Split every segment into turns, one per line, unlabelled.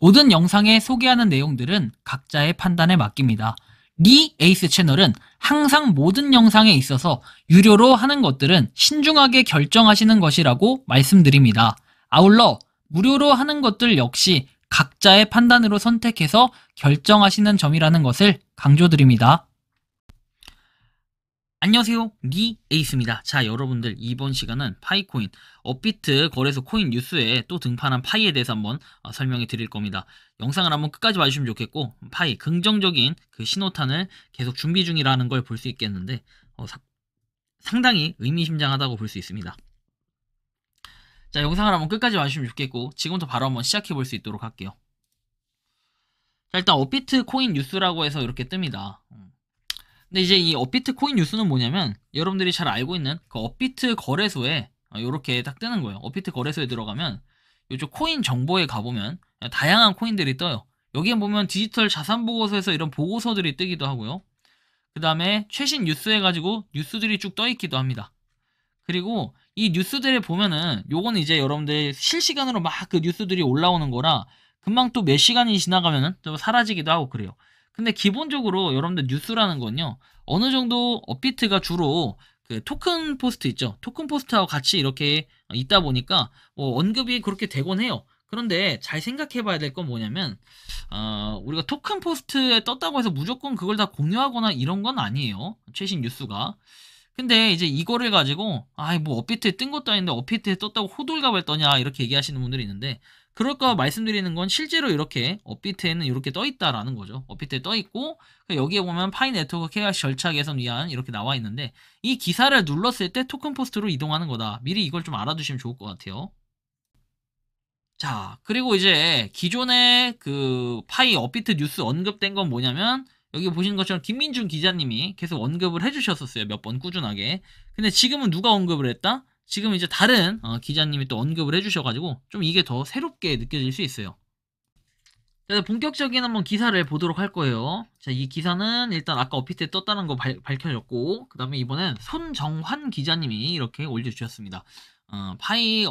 모든 영상에 소개하는 내용들은 각자의 판단에 맡깁니다. 리 에이스 채널은 항상 모든 영상에 있어서 유료로 하는 것들은 신중하게 결정하시는 것이라고 말씀드립니다. 아울러 무료로 하는 것들 역시 각자의 판단으로 선택해서 결정하시는 점이라는 것을 강조드립니다. 안녕하세요, 리 에이스입니다. 자, 여러분들, 이번 시간은 파이코인, 업비트 거래소 코인 뉴스에 또 등판한 파이에 대해서 한번 설명해 드릴 겁니다. 영상을 한번 끝까지 봐주시면 좋겠고, 파이 긍정적인 그 신호탄을 계속 준비 중이라는 걸 볼 수 있겠는데 상당히 의미심장하다고 볼 수 있습니다. 자, 영상을 한번 끝까지 봐주시면 좋겠고, 지금부터 바로 한번 시작해 볼 수 있도록 할게요. 자, 일단 업비트 코인 뉴스라고 해서 이렇게 뜹니다. 근데 이제 이 업비트 코인 뉴스는 뭐냐면, 여러분들이 잘 알고 있는 그 업비트 거래소에 이렇게 딱 뜨는 거예요. 업비트 거래소에 들어가면 이쪽 코인 정보에 가보면 다양한 코인들이 떠요. 여기에 보면 디지털 자산 보고서에서 이런 보고서들이 뜨기도 하고요. 그 다음에 최신 뉴스 해가지고 뉴스들이 쭉 떠 있기도 합니다. 그리고 이 뉴스들을 보면은 요거는 이제 여러분들 실시간으로 막 그 뉴스들이 올라오는 거라 금방 또 몇 시간이 지나가면은 또 사라지기도 하고 그래요. 근데 기본적으로 여러분들 뉴스라는 건요, 어느 정도 업비트가 주로 그 토큰 포스트 있죠. 토큰 포스트하고 같이 이렇게 있다 보니까 뭐 언급이 그렇게 되곤 해요. 그런데 잘 생각해 봐야 될 건 뭐냐면, 우리가 토큰 포스트에 떴다고 해서 무조건 그걸 다 공유하거나 이런 건 아니에요. 최신 뉴스가. 근데 이제 이거를 가지고 뭐 업비트에 뜬 것도 아닌데 업비트에 떴다고 호들갑을 떠냐 이렇게 얘기하시는 분들이 있는데, 그럴까 말씀드리는 건 실제로 이렇게 업비트에는 이렇게 떠 있다라는 거죠. 업비트에 떠 있고 여기에 보면 파이 네트워크 KYC 절차 개선 위한 이렇게 나와 있는데, 이 기사를 눌렀을 때 토큰 포스트로 이동하는 거다. 미리 이걸 좀 알아두시면 좋을 것 같아요. 자, 그리고 이제 기존에 그 파이 업비트 뉴스 언급된 건 뭐냐면, 여기 보시는 것처럼 김민준 기자님이 계속 언급을 해주셨었어요. 몇 번 꾸준하게. 근데 지금은 누가 언급을 했다? 지금 이제 다른 기자님이 또 언급을 해주셔가지고 좀 이게 더 새롭게 느껴질 수 있어요. 자, 본격적인 한번 기사를 보도록 할 거예요. 자, 이 기사는 일단 아까 업비트에 떴다는 거 밝혀졌고, 그 다음에 이번엔 손정환 기자님이 이렇게 올려주셨습니다. 파이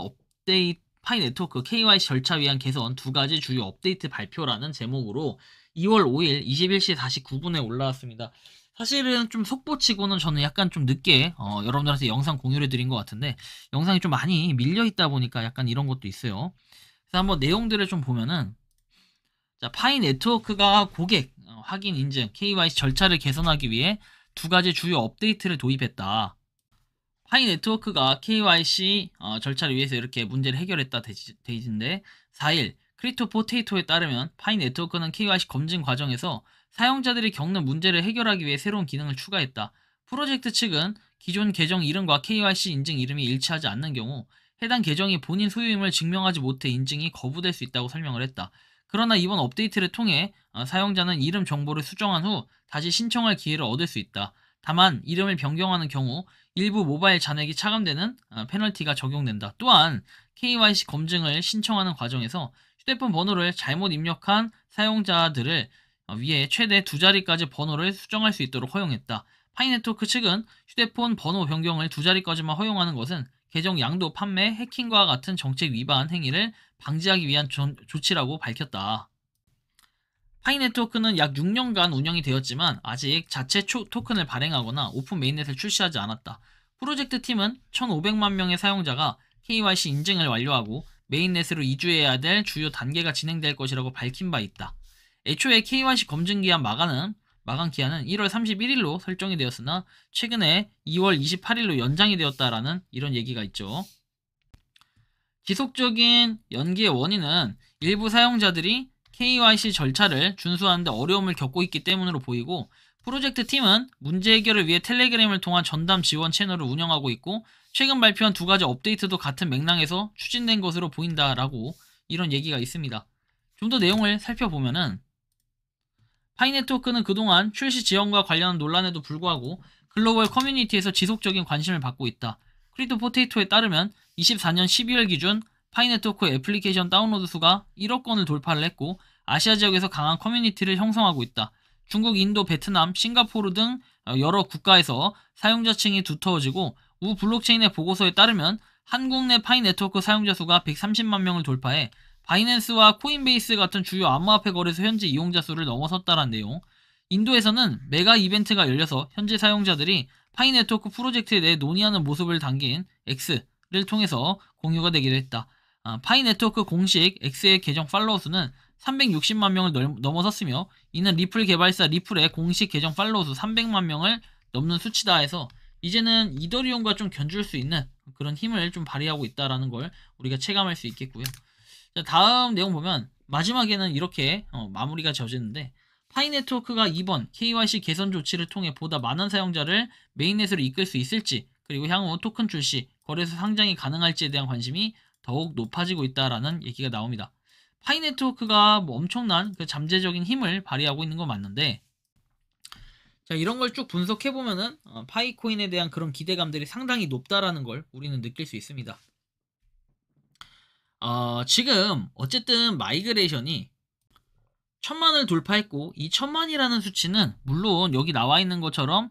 네트워크 KYC 절차 위한 개선 두 가지 주요 업데이트 발표라는 제목으로 2월 5일 21시 49분에 올라왔습니다. 사실은 좀 속보치고는 저는 약간 좀 늦게 여러분들한테 영상 공유를 드린 것 같은데, 영상이 좀 많이 밀려있다 보니까 약간 이런 것도 있어요. 그래서 한번 내용들을 좀 보면은, 자, 파이 네트워크가 고객 확인 인증 KYC 절차를 개선하기 위해 두 가지 주요 업데이트를 도입했다. 파이 네트워크가 KYC 절차를 위해서 이렇게 문제를 해결했다 데이지인데, 4일 크리토 포테이토에 따르면 파이 네트워크는 KYC 검증 과정에서 사용자들이 겪는 문제를 해결하기 위해 새로운 기능을 추가했다. 프로젝트 측은 기존 계정 이름과 KYC 인증 이름이 일치하지 않는 경우 해당 계정이 본인 소유임을 증명하지 못해 인증이 거부될 수 있다고 설명을 했다. 그러나 이번 업데이트를 통해 사용자는 이름 정보를 수정한 후 다시 신청할 기회를 얻을 수 있다. 다만 이름을 변경하는 경우 일부 모바일 잔액이 차감되는 페널티가 적용된다. 또한 KYC 검증을 신청하는 과정에서 휴대폰 번호를 잘못 입력한 사용자들을 위해 최대 2자리까지 번호를 수정할 수 있도록 허용했다. 파이네트워크 측은 휴대폰 번호 변경을 2자리까지만 허용하는 것은 계정 양도 판매, 해킹과 같은 정책 위반 행위를 방지하기 위한 조치라고 밝혔다. 파이네트워크는 약 6년간 운영이 되었지만 아직 자체 토큰을 발행하거나 오픈 메인넷을 출시하지 않았다. 프로젝트 팀은 1,500만 명의 사용자가 KYC 인증을 완료하고 메인넷으로 이주해야 될 주요 단계가 진행될 것이라고 밝힌 바 있다. 애초에 KYC 검증 기한 마감 기한은 1월 31일로 설정이 되었으나 최근에 2월 28일로 연장이 되었다라는 이런 얘기가 있죠. 지속적인 연기의 원인은 일부 사용자들이 KYC 절차를 준수하는데 어려움을 겪고 있기 때문으로 보이고, 프로젝트 팀은 문제 해결을 위해 텔레그램을 통한 전담 지원 채널을 운영하고 있고, 최근 발표한 두 가지 업데이트도 같은 맥락에서 추진된 것으로 보인다라고 이런 얘기가 있습니다. 좀 더 내용을 살펴보면은, 파이네트워크는 그동안 출시 지원과 관련한 논란에도 불구하고 글로벌 커뮤니티에서 지속적인 관심을 받고 있다. 크리토 포테이토에 따르면 24년 12월 기준 파이네트워크 애플리케이션 다운로드 수가 1억 건을 돌파를 했고, 아시아 지역에서 강한 커뮤니티를 형성하고 있다. 중국, 인도, 베트남, 싱가포르 등 여러 국가에서 사용자층이 두터워지고, 우 블록체인의 보고서에 따르면 한국 내 파이 네트워크 사용자 수가 130만 명을 돌파해 바이낸스와 코인베이스 같은 주요 암호화폐 거래소 현재 이용자 수를 넘어섰다는 내용. 인도에서는 메가 이벤트가 열려서 현재 사용자들이 파이 네트워크 프로젝트에 대해 논의하는 모습을 담긴 X를 통해서 공유가 되기도 했다. 파이 네트워크 공식 X의 계정 팔로워 수는 360만 명을 넘어섰으며 이는 리플 개발사 리플의 공식 계정 팔로워 수 300만 명을 넘는 수치다 해서 이제는 이더리움과 좀 견줄 수 있는 그런 힘을 좀 발휘하고 있다는 걸 우리가 체감할 수 있겠고요. 자, 다음 내용 보면 마지막에는 이렇게 마무리가 져지는데 파이 네트워크가 이번 KYC 개선 조치를 통해 보다 많은 사용자를 메인넷으로 이끌 수 있을지 그리고 향후 토큰 출시, 거래소 상장이 가능할지에 대한 관심이 더욱 높아지고 있다라는 얘기가 나옵니다. 파이 네트워크가 뭐 엄청난 그 잠재적인 힘을 발휘하고 있는 건 맞는데 자, 이런 걸 쭉 분석해보면은 파이코인에 대한 그런 기대감들이 상당히 높다라는 걸 우리는 느낄 수 있습니다. 지금 어쨌든 마이그레이션이 1000만을 돌파했고 이 1000만이라는 수치는 물론 여기 나와 있는 것처럼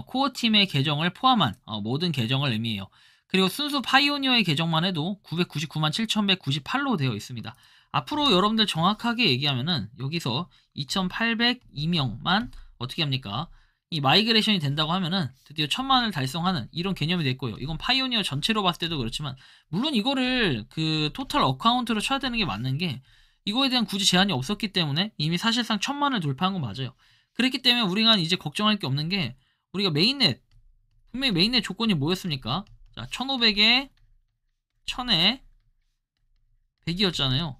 코어팀의 계정을 포함한 모든 계정을 의미해요. 그리고 순수 파이오니어의 계정만 해도 999만 7198로 되어 있습니다. 앞으로 여러분들 정확하게 얘기하면은 여기서 2802명만 어떻게 합니까? 이 마이그레이션이 된다고 하면은 드디어 1000만을 달성하는 이런 개념이 됐고요. 이건 파이오니어 전체로 봤을 때도 그렇지만 물론 이거를 그 토탈 어카운트로 쳐야 되는 게 맞는 게 이거에 대한 굳이 제한이 없었기 때문에 이미 사실상 1000만을 돌파한 건 맞아요. 그랬기 때문에 우리가 이제 걱정할 게 없는 게 우리가 메인넷 분명히 메인넷 조건이 뭐였습니까? 자, 1500에 1000에 100이었잖아요.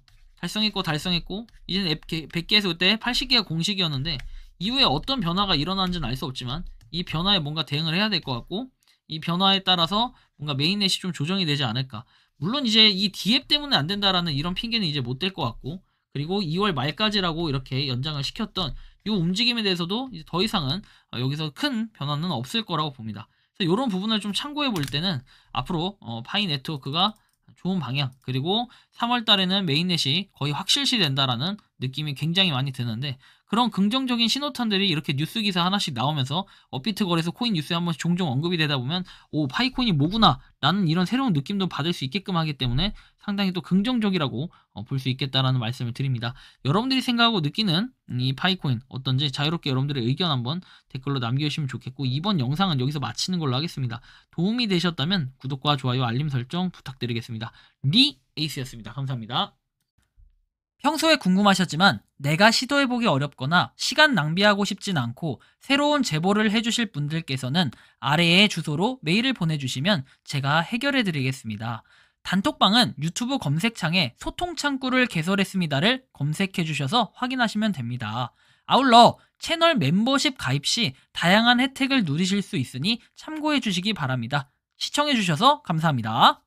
달성했고 이제는 100개에서 그때 80개가 공식이었는데 이후에 어떤 변화가 일어나는지는 알 수 없지만 이 변화에 뭔가 대응을 해야 될 것 같고 이 변화에 따라서 뭔가 메인넷이 좀 조정이 되지 않을까. 물론 이제 이 디앱 때문에 안 된다라는 이런 핑계는 이제 못 될 것 같고 그리고 2월 말까지라고 이렇게 연장을 시켰던 이 움직임에 대해서도 이제 더 이상은 여기서 큰 변화는 없을 거라고 봅니다. 그래서 이런 부분을 좀 참고해 볼 때는 앞으로 파이 네트워크가 좋은 방향 그리고 3월 달에는 메인넷이 거의 확실시 된다라는 느낌이 굉장히 많이 드는데 그런 긍정적인 신호탄들이 이렇게 뉴스 기사 하나씩 나오면서 업비트 거래소 코인 뉴스에 한 번씩 종종 언급이 되다 보면 오 파이코인이 뭐구나 라는 이런 새로운 느낌도 받을 수 있게끔 하기 때문에 상당히 또 긍정적이라고 볼 수 있겠다라는 말씀을 드립니다. 여러분들이 생각하고 느끼는 이 파이코인 어떤지 자유롭게 여러분들의 의견 한번 댓글로 남겨주시면 좋겠고 이번 영상은 여기서 마치는 걸로 하겠습니다. 도움이 되셨다면 구독과 좋아요 알림 설정 부탁드리겠습니다. 리 에이스였습니다. 감사합니다. 평소에 궁금하셨지만 내가 시도해보기 어렵거나 시간 낭비하고 싶진 않고 새로운 제보를 해주실 분들께서는 아래의 주소로 메일을 보내주시면 제가 해결해드리겠습니다. 단톡방은 유튜브 검색창에 소통창구를 개설했습니다를 검색해주셔서 확인하시면 됩니다. 아울러 채널 멤버십 가입 시 다양한 혜택을 누리실 수 있으니 참고해주시기 바랍니다. 시청해주셔서 감사합니다.